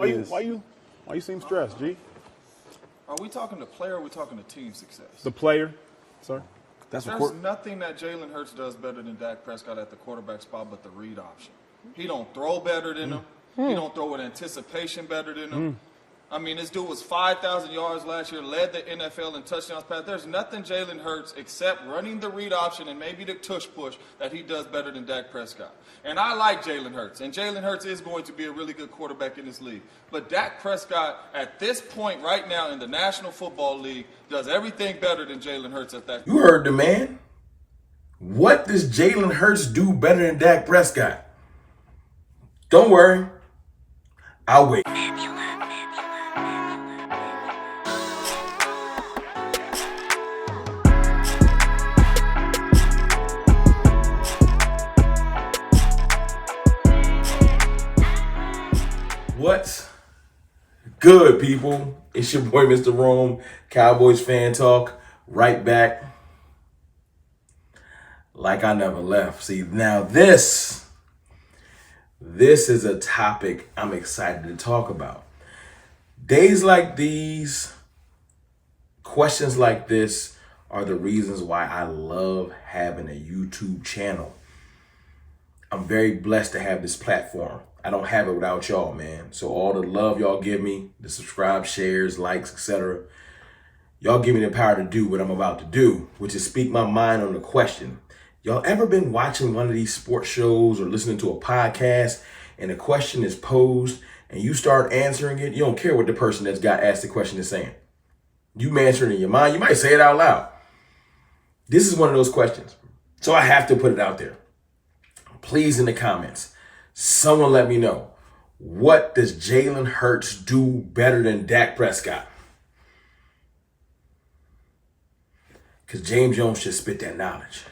Why you seem stressed, G? Are we talking to player or are we talking to team success? The player, sir. There's nothing that Jalen Hurts does better than Dak Prescott at the quarterback spot but the read option. He don't throw better than him. He don't throw with anticipation better than him. I mean, this dude was 5,000 yards last year, led the NFL in touchdowns pass. There's nothing Jalen Hurts except running the read option and maybe the tush push that he does better than Dak Prescott. And I like Jalen Hurts, and Jalen Hurts is going to be a really good quarterback in this league. But Dak Prescott, at this point right now in the National Football League, does everything better than Jalen Hurts at that. You heard the man. What does Jalen Hurts do better than Dak Prescott? Don't worry. I'll wait. What's good, people? It's your boy, Mr. Rome, Cowboys Fan Talk, right back like I never left. See, now this is a topic I'm excited to talk about. Days like these, questions like this are the reasons why I love having a YouTube channel. I'm very blessed to have this platform. I don't have it without y'all, man. So all the love y'all give me, the subscribe, shares, likes, etc., y'all give me the power to do what I'm about to do, which is speak my mind on the question. Y'all ever been watching one of these sports shows or listening to a podcast and a question is posed and you start answering it? You don't care what the person that's got asked the question is saying. You answer it in your mind. You might say it out loud. This is one of those questions. So I have to put it out there. Please, in the comments, someone let me know, what does Jalen Hurts do better than Dak Prescott? Because James Jones just spit that knowledge.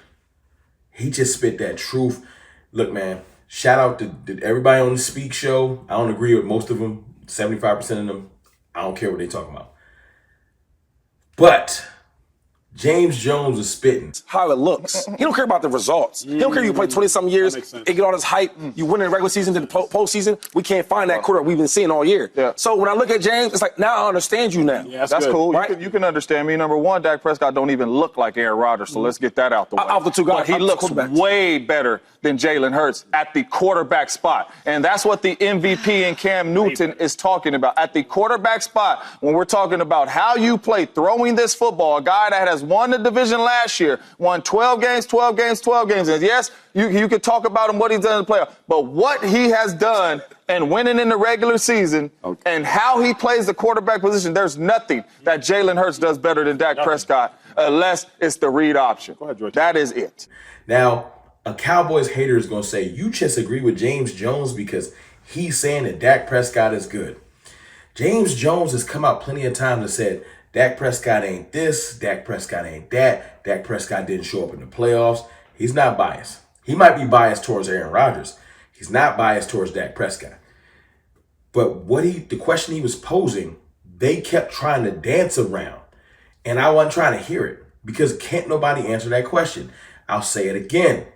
He just spit that truth. Look, man, shout out to everybody on the Speak Show. I don't agree with most of them, 75% of them. I don't care what they talking about. But James Jones is spitting. How it looks. He don't care about the results. He don't care if you play 20-something years, it get all this hype, you win in the regular season, to the postseason. We can't find that quarterback we've been seeing all year. Yeah. So when I look at James, it's like, now I understand you now. Yeah, that's cool. Right? You can understand me. Number one, Dak Prescott don't even look like Aaron Rodgers, so let's get that out the way. Off the two guys, but he looks way better than Jalen Hurts at the quarterback spot. And that's what the MVP and Cam Newton is talking about. At the quarterback spot, when we're talking about how you play throwing this football, a guy that has won the division last year, won 12 games. And yes, you could talk about him, what he's done in the playoffs, but what he has done and winning in the regular season and how he plays the quarterback position, there's nothing that Jalen Hurts does better than Dak Prescott unless it's the read option. Go ahead, George. That is it. Now, a Cowboys hater is going to say, you just agree with James Jones because he's saying that Dak Prescott is good. James Jones has come out plenty of times and said, Dak Prescott ain't this, Dak Prescott ain't that, Dak Prescott didn't show up in the playoffs. He's not biased. He might be biased towards Aaron Rodgers. He's not biased towards Dak Prescott. But the question he was posing, they kept trying to dance around. And I wasn't trying to hear it because can't nobody answer that question. I'll say it again.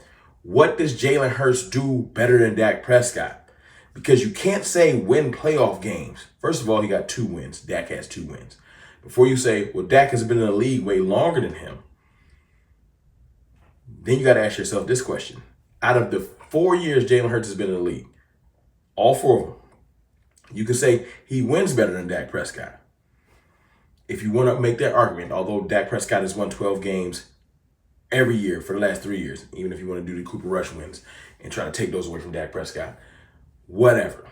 What does Jalen Hurts do better than Dak Prescott? Because you can't say win playoff games. First of all, he got 2 wins. Dak has 2 wins. Before you say, well, Dak has been in the league way longer than him, then you got to ask yourself this question. Out of the 4 years Jalen Hurts has been in the league, all 4 of them, you can say he wins better than Dak Prescott. If you want to make that argument, although Dak Prescott has won 12 games every year for the last 3 years, even if you want to do the Cooper Rush wins and try to take those away from Dak Prescott, whatever.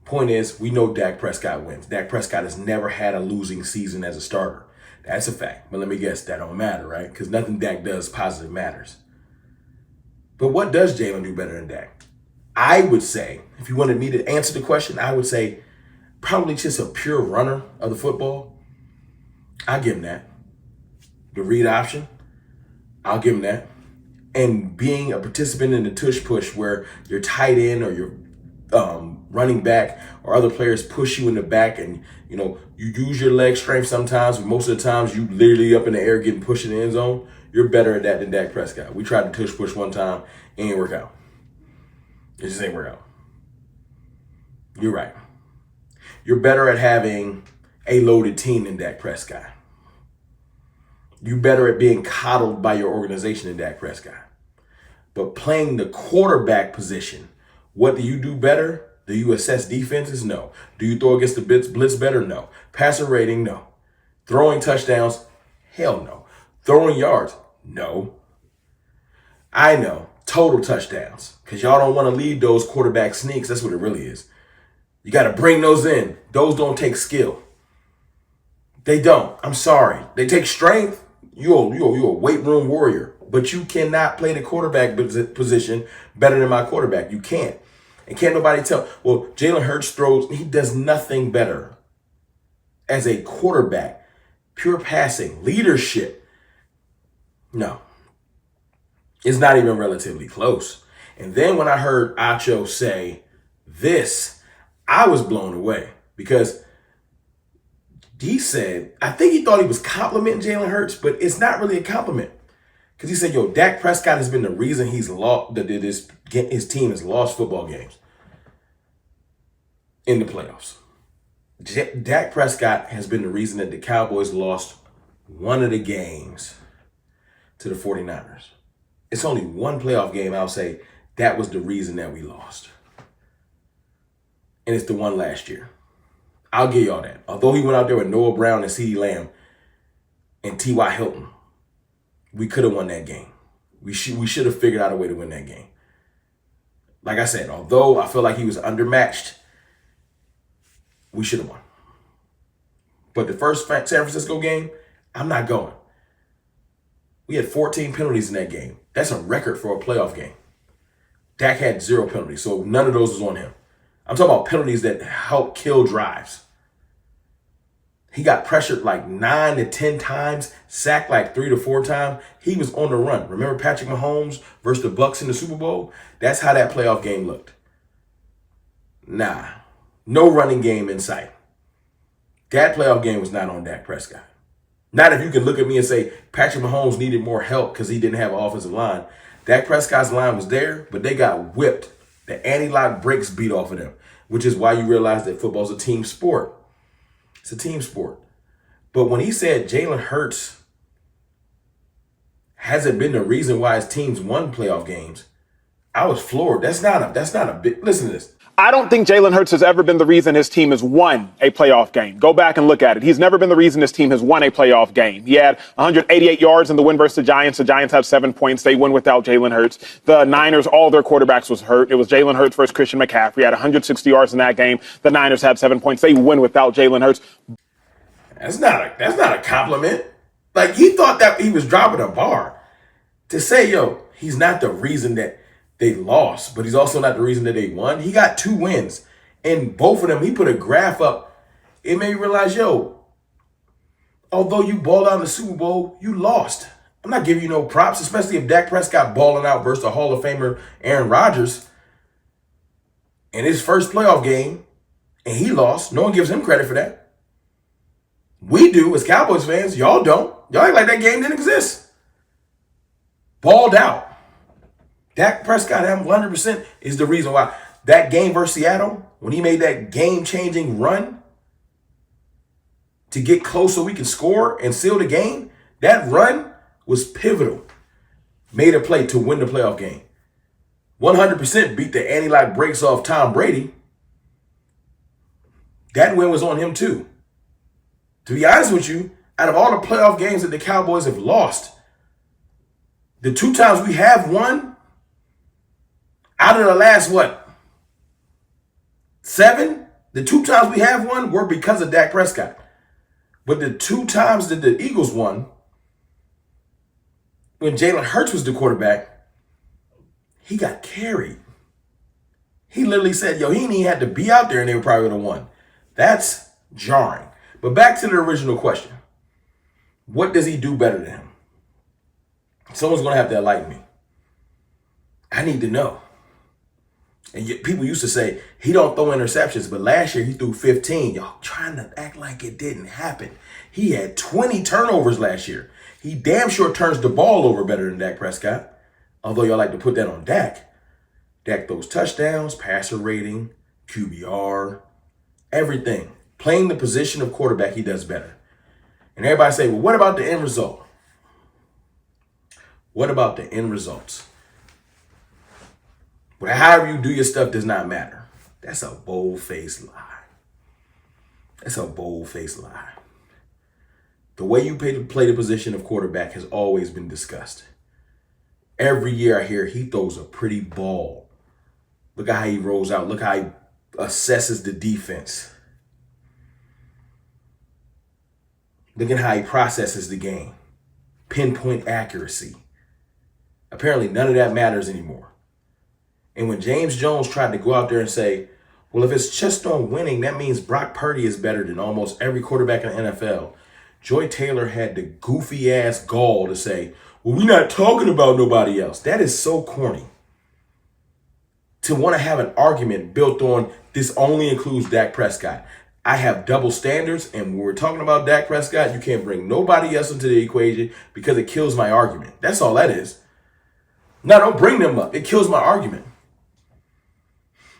Point is, we know Dak Prescott wins. Dak Prescott has never had a losing season as a starter. That's a fact. But let me guess, that don't matter, right? Because nothing Dak does positive matters. But what does Jalen do better than Dak? I would say, if you wanted me to answer the question, I would say probably just a pure runner of the football. I'll give him that. The read option, I'll give him that. And being a participant in the tush push where you're tight end or you're running back or other players push you in the back and, you use your leg strength sometimes, but most of the times you literally up in the air getting pushed in the end zone. You're better at that than Dak Prescott. We tried to tush push one time, it ain't work out. It just ain't work out. You're right. You're better at having a loaded team than Dak Prescott. You're better at being coddled by your organization than Dak Prescott. But playing the quarterback position, what do you do better? Do you assess defenses? No. Do you throw against the blitz better? No. Passer rating? No. Throwing touchdowns? Hell no. Throwing yards? No. I know. Total touchdowns. Because y'all don't want to lead those quarterback sneaks. That's what it really is. You got to bring those in. Those don't take skill. They don't. I'm sorry. They take strength. You're a weight room warrior. But you cannot play the quarterback position better than my quarterback. You can't. And can't nobody tell. Well, Jalen Hurts throws. He does nothing better as a quarterback. Pure passing. Leadership. No. It's not even relatively close. And then when I heard Acho say this, I was blown away because he said, I think he thought he was complimenting Jalen Hurts, but it's not really a compliment. Because he said, Dak Prescott has been the reason he's lost, that his team has lost football games in the playoffs. Dak Prescott has been the reason that the Cowboys lost one of the games to the 49ers. It's only one playoff game I'll say that was the reason that we lost. And it's the one last year. I'll give y'all that. Although he went out there with Noah Brown and CeeDee Lamb and T.Y. Hilton, we could have won that game. We should have figured out a way to win that game. Like I said, although I feel like he was undermatched, we should have won. But the first San Francisco game, I'm not going. We had 14 penalties in that game. That's a record for a playoff game. Dak had 0 penalties, so none of those was on him. I'm talking about penalties that help kill drives. He got pressured like 9 to 10 times, sacked like 3 to 4 times. He was on the run. Remember Patrick Mahomes versus the Bucs in the Super Bowl? That's how that playoff game looked. Nah, no running game in sight. That playoff game was not on Dak Prescott. Not if you can look at me and say Patrick Mahomes needed more help because he didn't have an offensive line. Dak Prescott's line was there, but they got whipped. The anti-lock breaks beat off of them, which is why you realize that football's a team sport. It's a team sport. But when he said Jalen Hurts hasn't been the reason why his teams won playoff games, I was floored. That's not a big. Listen to this. I don't think Jalen Hurts has ever been the reason his team has won a playoff game. Go back and look at it. He's never been the reason his team has won a playoff game. He had 188 yards in the win versus the Giants. The Giants have 7 points. They win without Jalen Hurts. The Niners, all their quarterbacks was hurt. It was Jalen Hurts versus Christian McCaffrey. He had 160 yards in that game. The Niners had 7 points. They win without Jalen Hurts. That's not a compliment. Like, he thought that he was dropping a bar. To say, he's not the reason that they lost, but he's also not the reason that they won. He got 2 wins. And both of them, he put a graph up. It made me realize, although you balled out in the Super Bowl, you lost. I'm not giving you no props, especially if Dak Prescott balling out versus the Hall of Famer Aaron Rodgers in his first playoff game, and he lost. No one gives him credit for that. We do as Cowboys fans. Y'all don't. Y'all act like that game didn't exist. Balled out. Dak Prescott having 100% is the reason why that game versus Seattle, when he made that game-changing run to get close so we can score and seal the game, that run was pivotal. Made a play to win the playoff game. 100% beat the anti-lock breaks off Tom Brady. That win was on him too. To be honest with you, out of all the playoff games that the Cowboys have lost, the 2 times we have won, out of the last, 7? The 2 times we have won were because of Dak Prescott. But the 2 times that the Eagles won, when Jalen Hurts was the quarterback, he got carried. He literally said, he didn't even have to be out there and they would probably would have won. That's jarring. But back to the original question. What does he do better than him? Someone's going to have to enlighten me. I need to know. And yet people used to say, he don't throw interceptions, but last year he threw 15. Y'all trying to act like it didn't happen. He had 20 turnovers last year. He damn sure turns the ball over better than Dak Prescott. Although y'all like to put that on Dak. Dak throws touchdowns, passer rating, QBR, Everything. Playing the position of quarterback, he does better. And everybody say, well, what about the end result? What about the end results? But however you do your stuff does not matter. That's a bold-faced lie. That's a bold-faced lie. The way you play the position of quarterback has always been discussed. Every year I hear he throws a pretty ball. Look at how he rolls out. Look how he assesses the defense. Look at how he processes the game. Pinpoint accuracy. Apparently none of that matters anymore. And when James Jones tried to go out there and say, well, if it's just on winning, that means Brock Purdy is better than almost every quarterback in the NFL. Joy Taylor had the goofy ass gall to say, well, we're not talking about nobody else. That is so corny. To want to have an argument built on this only includes Dak Prescott. I have double standards, and when we're talking about Dak Prescott, you can't bring nobody else into the equation because it kills my argument. That's all that is. No, don't bring them up. It kills my argument.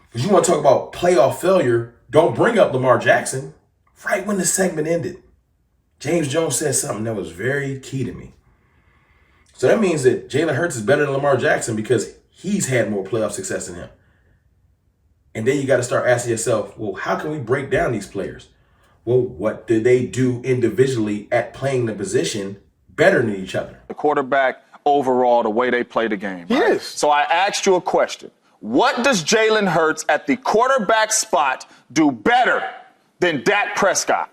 Because you want to talk about playoff failure, don't bring up Lamar Jackson. Right when the segment ended, James Jones said something that was very key to me. So that means that Jalen Hurts is better than Lamar Jackson because he's had more playoff success than him. And then you got to start asking yourself, well, how can we break down these players? Well, what do they do individually at playing the position better than each other? The quarterback overall, the way they play the game. Right? Yes. So I asked you a question. What does Jalen Hurts at the quarterback spot do better than Dak Prescott?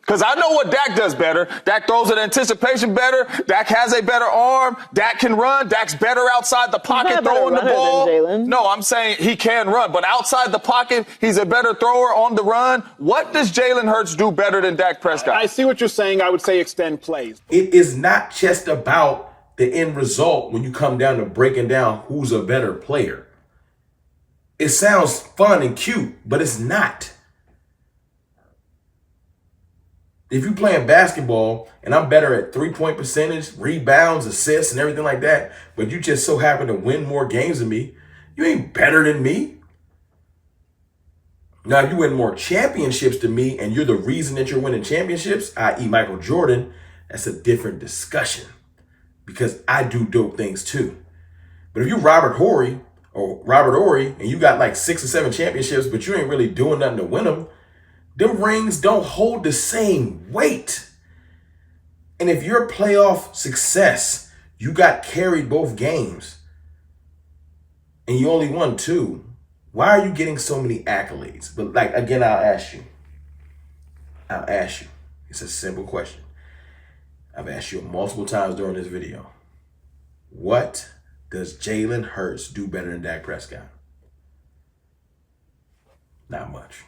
Because I know what Dak does better. Dak throws in anticipation better. Dak has a better arm. Dak can run. Dak's better outside the pocket throwing the ball. No, I'm saying he can run, but outside the pocket, he's a better thrower on the run. What does Jalen Hurts do better than Dak Prescott? I see what you're saying. I would say extend plays. It is not just about the end result when you come down to breaking down who's a better player. It sounds fun and cute, but it's not. If you're playing basketball and I'm better at 3-point percentage, rebounds, assists, and everything like that, but you just so happen to win more games than me, you ain't better than me. Now, if you win more championships than me and you're the reason that you're winning championships, i.e. Michael Jordan, that's a different discussion because I do dope things too. But if you're Robert Horry and you got like 6 or 7 championships, but you ain't really doing nothing to win them, them rings don't hold the same weight. And if your playoff success, you got carried both games and you only won 2, why are you getting so many accolades? But like, again, I'll ask you. It's a simple question. I've asked you multiple times during this video. What does Jalen Hurts do better than Dak Prescott? Not much.